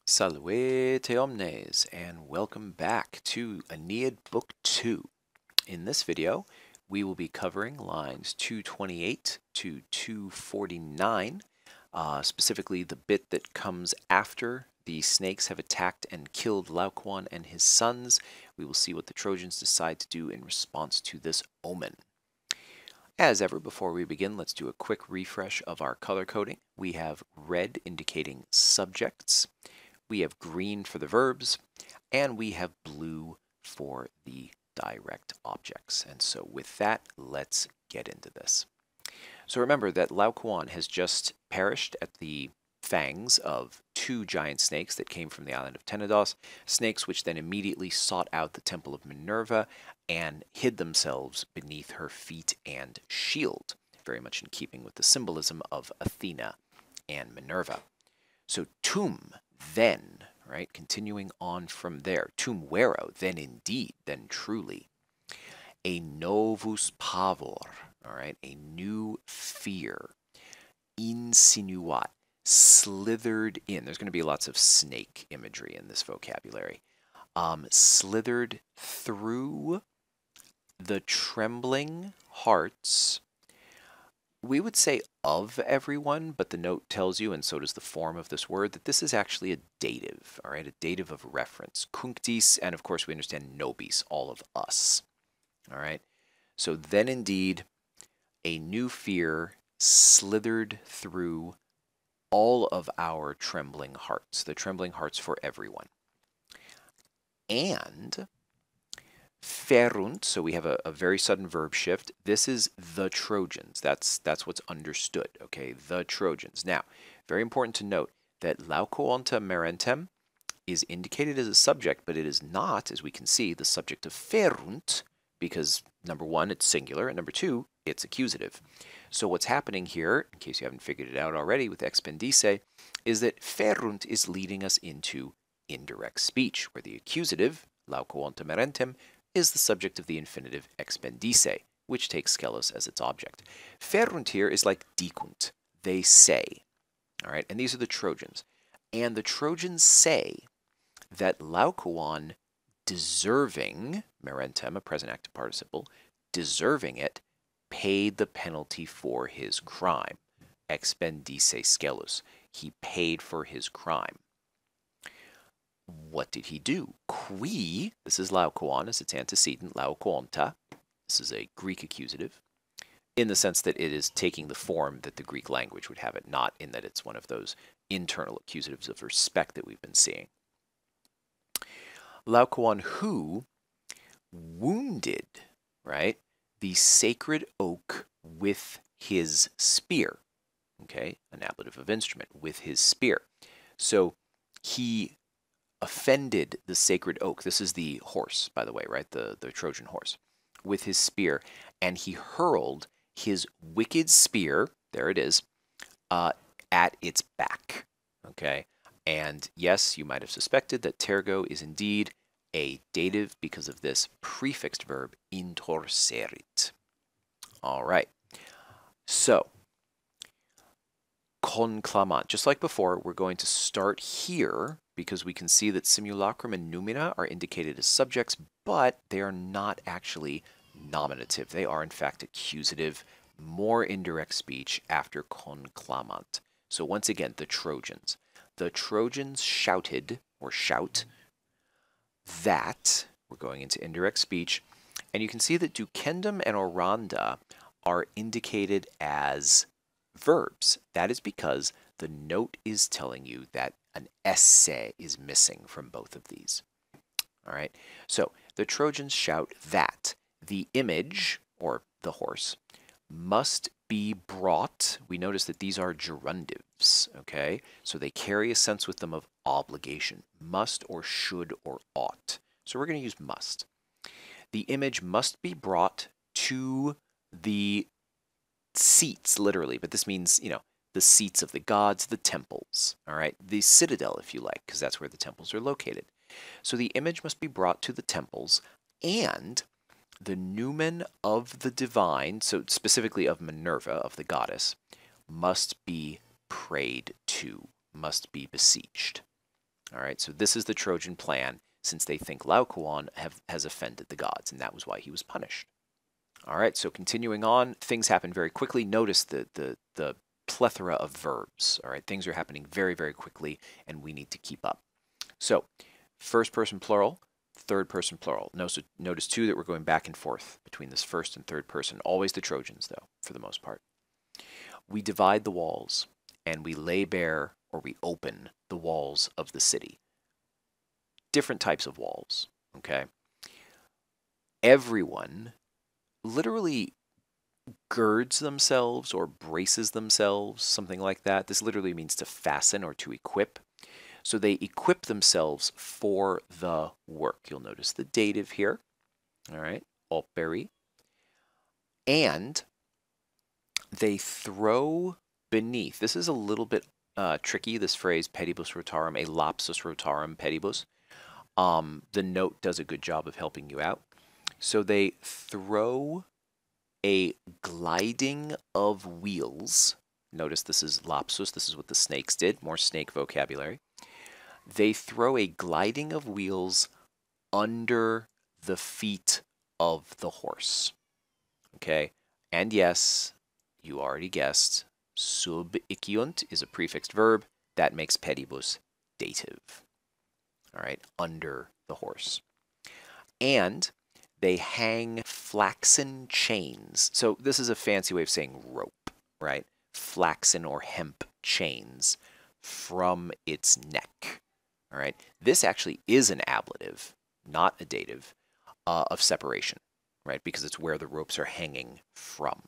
Salve omnes, and welcome back to Aeneid Book 2. In this video, we will be covering lines 228 to 249, specifically the bit that comes after the snakes have attacked and killed Laocoon and his sons. We will see what the Trojans decide to do in response to this omen. As ever, before we begin, let's do a quick refresh of our color coding. We have red indicating subjects. We have green for the verbs, and we have blue for the direct objects. And so with that, let's get into this. So remember that Laocoon has just perished at the fangs of two giant snakes that came from the island of Tenedos, snakes which then immediately sought out the temple of Minerva and hid themselves beneath her feet and shield, very much in keeping with the symbolism of Athena and Minerva. So tum, then, right, continuing on from there, tum vero, then indeed, then truly, a novus pavor, all right, a new fear, insinuat, slithered in. There's going to be lots of snake imagery in this vocabulary. Slithered through the trembling hearts, we would say of everyone, but the note tells you, and so does the form of this word, that this is actually a dative, all right, a dative of reference. Cunctis, and of course we understand nobis, all of us, all right? So then indeed, a new fear slithered through all of our trembling hearts, the trembling hearts for everyone. And ferunt, so we have a very sudden verb shift. This is the Trojans. That's what's understood, okay? The Trojans. Now, very important to note that Laocoonta merentem is indicated as a subject, but it is not, as we can see, the subject of ferunt, because number one, it's singular, and number two, it's accusative. So what's happening here, in case you haven't figured it out already with expendice, is that ferunt is leading us into indirect speech, where the accusative, Laocoonta merentem, is the subject of the infinitive expendice, which takes skelos as its object. Ferunt here is like dicunt, they say, all right? And these are the Trojans. And the Trojans say that Laocoon, deserving, merentem, a present active participle, deserving it, paid the penalty for his crime. Expendice skelos. He paid for his crime. What did he do? Qui, this is Laocoon as its antecedent, Laocoonta. This is a Greek accusative, in the sense that it is taking the form that the Greek language would have it, not in that it's one of those internal accusatives of respect that we've been seeing. Laocoon who wounded, right, the sacred oak with his spear, okay, an ablative of instrument, with his spear. So he offended the sacred oak. This is the horse, by the way, right? The Trojan horse, with his spear, and he hurled his wicked spear, there it is, at its back, okay? And yes, you might have suspected that tergo is indeed a dative because of this prefixed verb, intorserit. All right, so conclamant, just like before, we're going to start here because we can see that simulacrum and numina are indicated as subjects, but they are not actually nominative. They are, in fact, accusative, more indirect speech after conclamant. So once again, the Trojans. The Trojans shouted, or shout, that, we're going into indirect speech, and you can see that ducendum and oranda are indicated as verbs. That is because the note is telling you that an esse is missing from both of these. All right, so the Trojans shout that the image, or the horse, must be brought. We notice that these are gerundives, okay? So they carry a sense with them of obligation, must or should or ought. So we're going to use must. The image must be brought to the seats, literally, but this means, you know, the seats of the gods, the temples, all right? The citadel, if you like, because that's where the temples are located. So the image must be brought to the temples, and the numen of the divine, so specifically of Minerva, of the goddess, must be prayed to, must be beseeched. All right, so this is the Trojan plan, since they think Laocoon has offended the gods, and that was why he was punished. All right, so continuing on, things happen very quickly. Notice the plethora of verbs. All right, things are happening very, very quickly, and we need to keep up. So, first person plural, third person plural. Notice too that we're going back and forth between this first and third person. Always the Trojans, though, for the most part. We divide the walls, and we lay bare or we open the walls of the city. Different types of walls, okay? Everyone literally girds themselves or braces themselves, something like that. This literally means to fasten or to equip. So they equip themselves for the work. You'll notice the dative here, all right, operi. And they throw beneath. This is a little bit tricky, this phrase, pedibus rotarum, a lapsus rotarum pedibus. The note does a good job of helping you out. So they throw a gliding of wheels. Notice this is lapsus. This is what the snakes did. More snake vocabulary. They throw a gliding of wheels under the feet of the horse. Okay? And yes, you already guessed, subiciunt is a prefixed verb. That makes pedibus dative. All right? Under the horse. And they hang flaxen chains. So this is a fancy way of saying rope, right? Flaxen or hemp chains from its neck. All right. This actually is an ablative, not a dative, of separation, right? Because it's where the ropes are hanging from.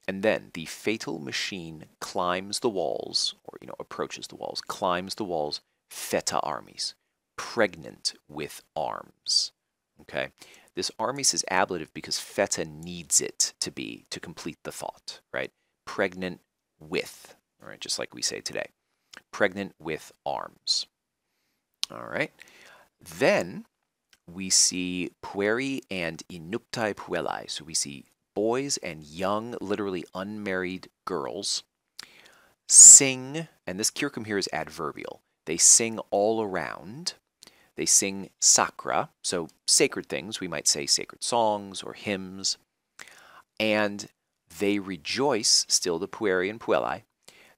And then the fatal machine climbs the walls, or approaches the walls, climbs the walls, feta armis, pregnant with arms. Okay, this armis is ablative because feta needs it to be to complete the thought, right? Pregnant with, all right, just like we say today, pregnant with arms. All right, then we see pueri and inuptae puellae. So we see boys and young, literally unmarried girls sing, and this kirkum here is adverbial. They sing all around. They sing sacra, so sacred things. We might say sacred songs or hymns. And they rejoice, still the pueri and puellae,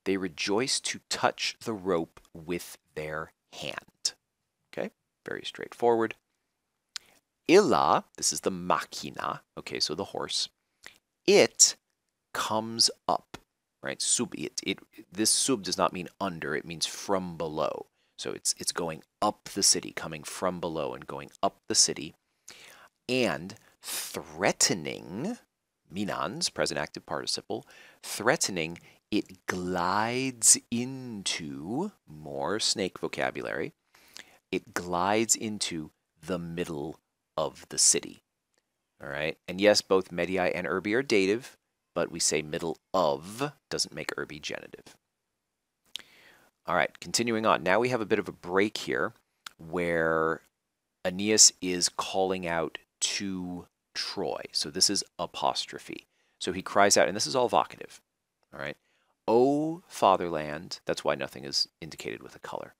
they rejoice to touch the rope with their hand. Okay, very straightforward. Illa, this is the machina, okay, so the horse, it comes up, right? Sub it. This sub does not mean under, it means from below. So it's going up the city, coming from below and going up the city, and threatening, minans, present active participle, threatening, it glides into, more snake vocabulary, it glides into the middle of the city. All right, and yes, both medii and urbi are dative, but we say middle of, doesn't make urbi genitive. All right, continuing on. Now we have a bit of a break here where Aeneas is calling out to Troy. So this is apostrophe. So he cries out, and this is all vocative. All right. O fatherland, that's why nothing is indicated with a color.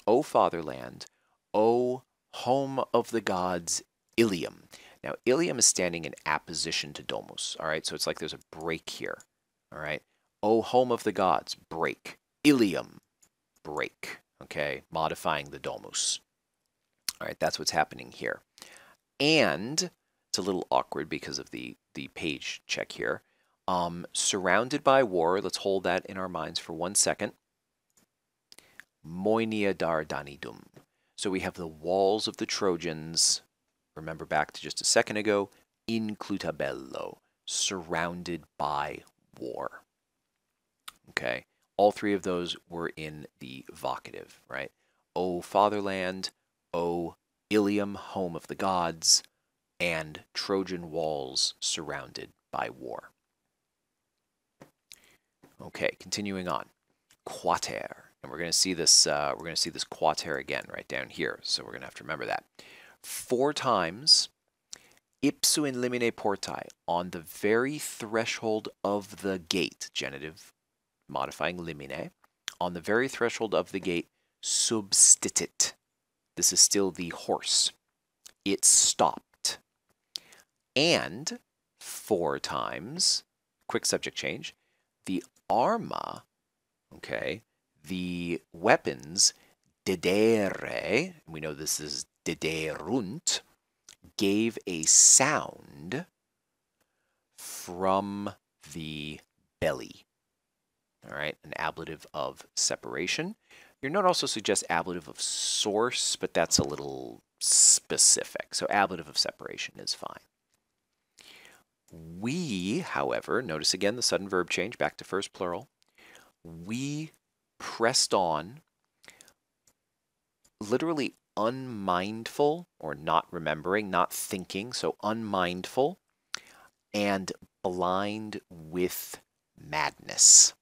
O fatherland, O home of the gods, Ilium. Now, Ilium is standing in apposition to domus. All right, so it's like there's a break here. All right. O home of the gods, break. Ilium, break, okay, modifying the domus. All right, that's what's happening here. And it's a little awkward because of the page check here. Surrounded by war, let's hold that in our minds for 1 second. Moinia Dardanidum. So we have the walls of the Trojans, remember back to just a second ago, inclutabello, surrounded by war. Okay. All three of those were in the vocative, right? O fatherland, O Ilium, home of the gods, and Trojan walls surrounded by war. Okay, continuing on. Quater, and we're going to see this. We're going to see this quater again right down here. So we're going to have to remember that 4 times. Ipsu in limine portae, on the very threshold of the gate, genitive modifying limine, on the very threshold of the gate, substitit. This is still the horse. It stopped. And 4 times, quick subject change, the arma, okay, the weapons, didere, we know this is diderunt, gave a sound from the belly. All right, an ablative of separation. Your note also suggests ablative of source, but that's a little specific. So ablative of separation is fine. We, however, notice again the sudden verb change back to first plural. We pressed on, literally unmindful or not remembering, not thinking, so unmindful, and blind with madness.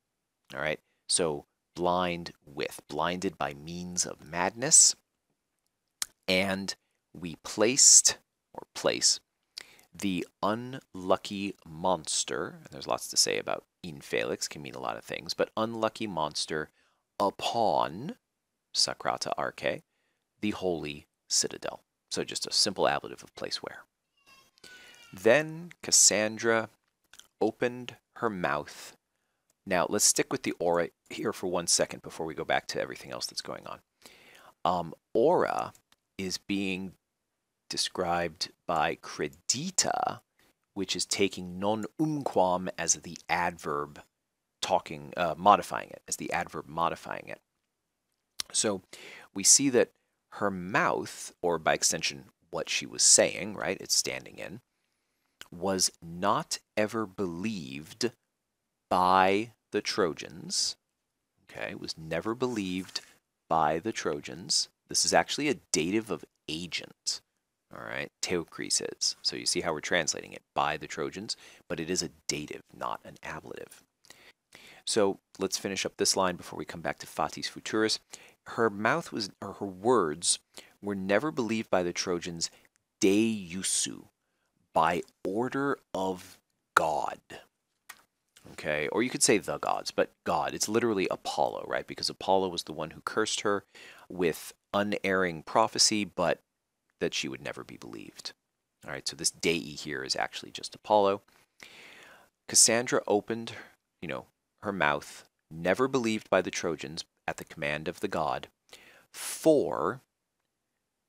All right, so blind with, blinded by means of madness. And we placed, or place, the unlucky monster, and there's lots to say about infelix, can mean a lot of things, but unlucky monster upon, Sacrata Arche, the holy citadel. So just a simple ablative of place where. Then Cassandra opened her mouth. Now let's stick with the aura here for 1 second before we go back to everything else that's going on. Aura is being described by credita, which is taking non umquam as the adverb modifying it, as the adverb modifying it. So we see that her mouth, or by extension, what she was saying, right, it's standing in, was not ever believed by the Trojans. Okay, was never believed by the Trojans. This is actually a dative of agent. All right, teokrises. So you see how we're translating it, by the Trojans, but it is a dative, not an ablative. So let's finish up this line before we come back to fatis futuris. Her mouth was, or her words were never believed by the Trojans de iusu, by order of God. Okay, or you could say the gods, but God, it's literally Apollo, right? Because Apollo was the one who cursed her with unerring prophecy, but that she would never be believed. All right, so this dei here is actually just Apollo. Cassandra opened, her mouth, never believed by the Trojans at the command of the god, for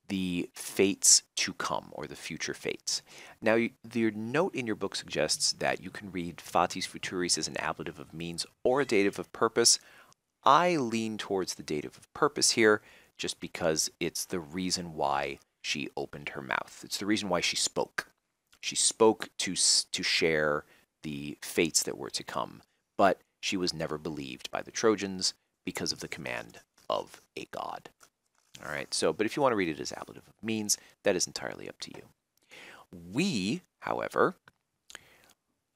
the fates to come, or the future fates. Now, your note in your book suggests that you can read fatis futuris as an ablative of means or a dative of purpose. I lean towards the dative of purpose here, just because it's the reason why she opened her mouth. It's the reason why she spoke. She spoke to share the fates that were to come, but she was never believed by the Trojans because of the command of a god. All right, so, but if you want to read it as ablative of means, that is entirely up to you. We, however,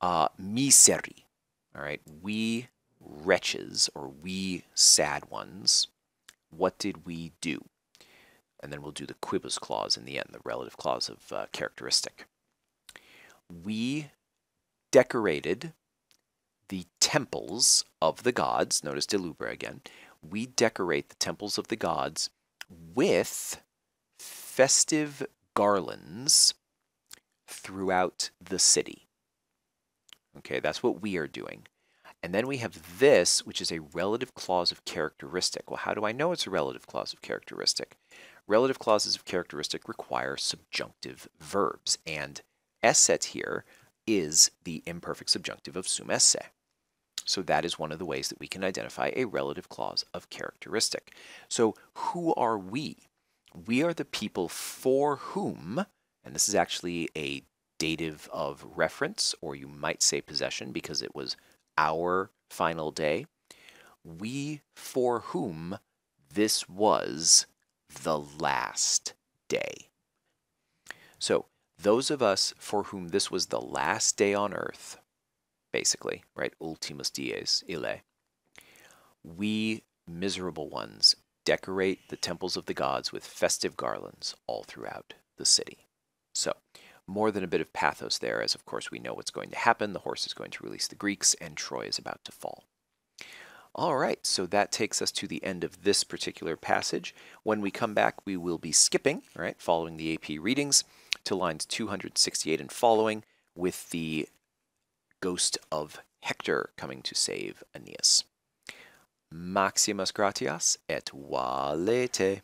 miseri, all right, we wretches, or we sad ones, what did we do? And then we'll do the quibus clause in the end, the relative clause of characteristic. We decorated the temples of the gods, notice delubra again, we decorate the temples of the gods with festive garlands throughout the city. Okay, that's what we are doing. And then we have this, which is a relative clause of characteristic. Well, how do I know it's a relative clause of characteristic? Relative clauses of characteristic require subjunctive verbs, and esset here is the imperfect subjunctive of sum esse. So that is one of the ways that we can identify a relative clause of characteristic. So who are we? We are the people for whom, and this is actually a dative of reference, or you might say possession because it was our final day. We for whom this was the last day. So those of us for whom this was the last day on earth, basically, right? Ultimus dies ille. We miserable ones decorate the temples of the gods with festive garlands all throughout the city. So, more than a bit of pathos there, as of course we know what's going to happen. The horse is going to release the Greeks, and Troy is about to fall. All right, so that takes us to the end of this particular passage. When we come back, we will be skipping, right, following the AP readings, to lines 268 and following, with the ghost of Hector coming to save Aeneas. Maximus gratias et valete.